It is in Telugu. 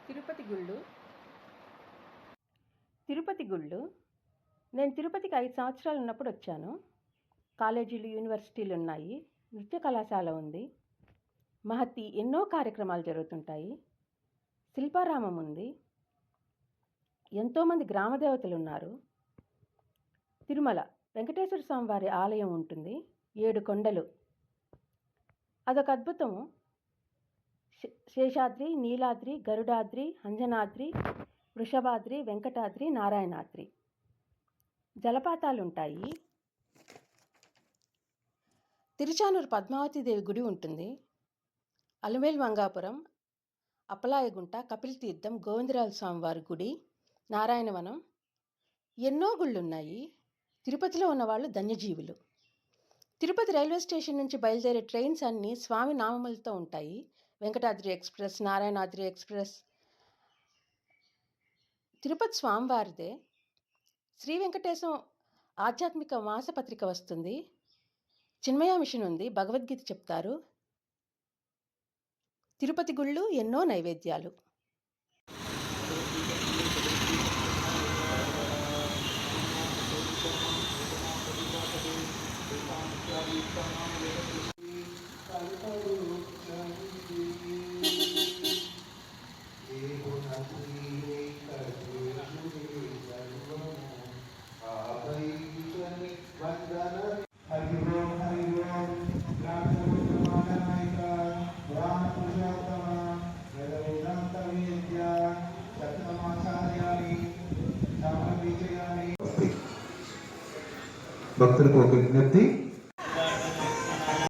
తిరుపతి గుళ్ళు. నేను తిరుపతికి 5 సంవత్సరాలు ఉన్నప్పుడు వచ్చాను. కాలేజీలు, యూనివర్సిటీలు ఉన్నాయి, నృత్య కళాశాల ఉంది, మహతి ఎన్నో కార్యక్రమాలు జరుగుతుంటాయి, శిల్పారామం ఉంది, ఎంతోమంది గ్రామదేవతలు ఉన్నారు. తిరుమల వెంకటేశ్వర స్వామి వారి ఆలయం ఉంటుంది, 7 కొండలు, అదొక అద్భుతము. శేషాద్రి, నీలాద్రి, గరుడాద్రి, అంజనాద్రి, వృషభాద్రి, వెంకటాద్రి, నారాయణాద్రి. జలపాతాలు ఉంటాయి. తిరుచానూరు పద్మావతీదేవి గుడి ఉంటుంది. అలమేలు మంగాపురం, అప్పలాయగుంట, కపిల తీర్థం, గోవిందరాజ స్వామి వారి గుడి, నారాయణవనం, ఎన్నో గుళ్ళు ఉన్నాయి. తిరుపతిలో ఉన్నవాళ్ళు ధన్యజీవులు. తిరుపతి రైల్వే స్టేషన్ నుంచి బయలుదేరే ట్రైన్స్ అన్నీ స్వామి నామములతో ఉంటాయి. Venkatadri express, Narayanadri express. తిరుపతి స్వామివారిదే. శ్రీ వెంకటేశం ఆధ్యాత్మిక మాసపత్రిక వస్తుంది. చిన్మయ మిషన్ ఉంది, భగవద్గీత చెప్తారు. తిరుపతి గుళ్ళు, ఎన్నో నైవేద్యాలు. భక్తులకు ఒక విజ్ఞప్తి,